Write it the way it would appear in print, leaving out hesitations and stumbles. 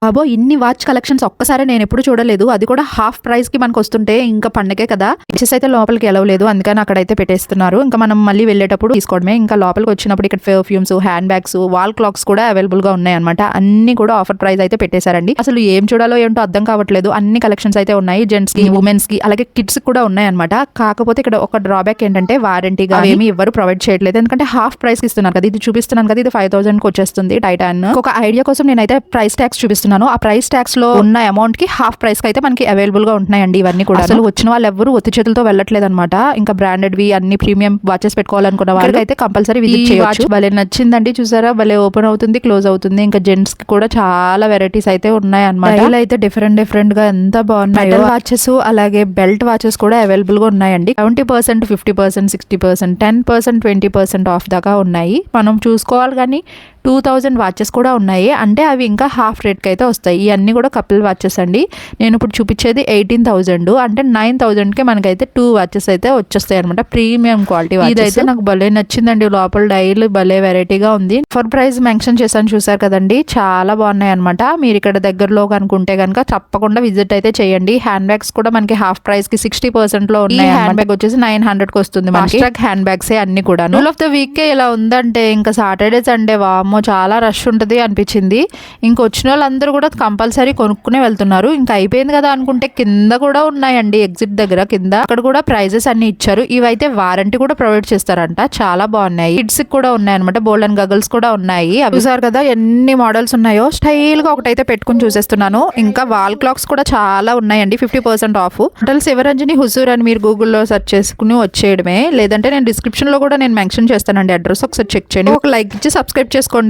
బాబో ఇన్ని watch collections ఒక్కసారి నేను ఎప్పుడు చూడలేదు, అది కూడా హాఫ్ ప్రైస్ కి మనకు వస్తుంటే ఇంకా పండగే కదా. వాచెస్ అయితే లోపలికి ఎలవలేదు, అందుకని అక్కడైతే పెట్టేస్తున్నారు. ఇంకా మనం మళ్ళీ వెళ్ళేటప్పుడు తీసుకోవడమే. ఇంకా లోపలికి వచ్చినప్పుడు ఇక్కడ perfumes, hand bags, wall clocks కూడా అవైలబుల్ గా ఉన్నాయి అనమాట. అన్ని కూడా ఆఫర్ ప్రైస్ అయితే పెట్టేశారండి. అసలు ఏం చూడాలో ఏంటో అర్థం కావట్లేదు. అన్ని కలెక్షన్స్ అయితే ఉన్నాయి, జెంట్స్ కి, ఉమెన్స్ కి, అలాగే కిడ్స్ కూడా ఉన్నాయి అనమాట. కాకపోతే ఇక్కడ ఒక డ్రాబ్యాక్ ఏంటంటే వారంటీగా ఏమి ఎవరు ప్రొవైడ్ చేయట్లేదు, ఎందుకంటే హాఫ్ ప్రైస్ ఇస్తున్నారు కదా. ఇది చూపిస్తున్నాను కదా, ఇది 5000 కి వచ్చేస్తుంది టైటాన్. ఒక ఐడియా కోసం నేనైతే ప్రైస్ ట్యాక్స్ చూపిస్తున్నాను. ఆ ప్రైస్ ట్యాక్స్ లో ఉన్న అమౌంట్ కి హాఫ్ ప్రైస్ కి అయితే మనకి అవైలబుల్ గా ఉంటున్నాయండి ఇవన్నీ కూడా. అసలు వచ్చిన వాళ్ళు ఎవరు ఒత్తి చేతులతో వెళ్ళట్లేదు అనమాట. ఇంకా బ్రాండెడ్ వి అన్ని ప్రీమియం వాచెస్ పెట్టుకోవాలనుకున్న వాళ్ళకి అయితే కంపల్సరీ విజిట్ చేయొచ్చు. భలే నచ్చిందండి, చూసారా భలే ఓపెన్ అవుతుంది, క్లోజ్ అవుతుంది. ఇంకా జెంట్స్ కి కూడా చాలా వెరైటీస్ అయితే ఉన్నాయి అనమాట. అయితే డిఫరెంట్ గా ఎంత బాగున్నాయి. మెటల్ వాచెస్ అలాగే బెల్ట్ వాచెస్ కూడా అవైలబుల్ గా ఉన్నాయండి. 70%, 50%, 60%, 10%, 20% ఆఫ్ దాకా ఉన్నాయి. మనం చూసుకోవాలి కానీ 2000 వాచెస్ కూడా ఉన్నాయి, అంటే అవి ఇంకా హాఫ్ రేట్ కి అయితే వస్తాయి. ఇవన్నీ కూడా కపుల్ వాచెస్ అండి. నేను ఇప్పుడు చూపించేది 18,000, అంటే 9,000 కి మనకైతే 2 వాచెస్ అయితే వచ్చేస్తాయి అనమాట, ప్రీమియం క్వాలిటీ. ఇదైతే నాకు భలే నచ్చిందండి, లోపల డైల్ భలే వెరైటీగా ఉంది. ఆఫర్ ప్రైస్ మెన్షన్ చేశాను చూసారు కదండి, చాలా బాగున్నాయి అనమాట. మీరు ఇక్కడ దగ్గరలో కనుకుంటే కనుక తప్పకుండా విజిట్ అయితే చేయండి. హ్యాండ్ బ్యాగ్స్ కూడా మనకి హాఫ్ ప్రైస్ కి 60% లో ఉన్నాయి. హ్యాండ్ బ్యాగ్ వచ్చేసి 900 కి వస్తుంది. మాస్టర్ హ్యాండ్ బ్యాగ్స్ అన్ని కూడా రూల్ ఆఫ్ ద వీక్ ఇలా ఉందంటే ఇంకా సాటర్డే సండే వామో చాలా రష్ ఉంటుంది అనిపించింది. ఇంకొచ్చిన వాళ్ళందరూ కూడా కంపల్సరీ కొనుక్కునే వెళ్తున్నారు. ఇంకా అయిపోయింది కదా అనుకుంటే కింద కూడా ఉన్నాయండి, ఎగ్జిట్ దగ్గర కింద అక్కడ కూడా ప్రైజెస్ అన్ని ఇచ్చారు. ఇవైతే వారంటీ కూడా ప్రొవైడ్ చేస్తారంట, చాలా బాగున్నాయి. కిడ్స్ కూడా ఉన్నాయి అనమాట, బోల్డ్ అండ్ గగల్స్ కూడా ఉన్నాయి. అవి చూసారు కదా ఎన్ని మోడల్స్ ఉన్నాయో. స్టైల్ గా ఒకటైతే పెట్టుకుని చూసేస్తున్నాను. ఇంకా వాల్ క్లాక్స్ కూడా చాలా ఉన్నాయండి, 50% ఆఫ్. హోటల్ శివరంజని హుజూర్ అని మీరు గూగుల్లో సెర్చ్ చేసుకుని వచ్చేయడమే, లేదంటే నేను డిస్క్రిప్షన్ లో కూడా నేను మెన్షన్ చేస్తానండి అడ్రస్, ఒకసారి చెక్ చేయండి. ఒక లైక్ ఇచ్చి సబ్స్క్రైబ్ చేసుకోండి.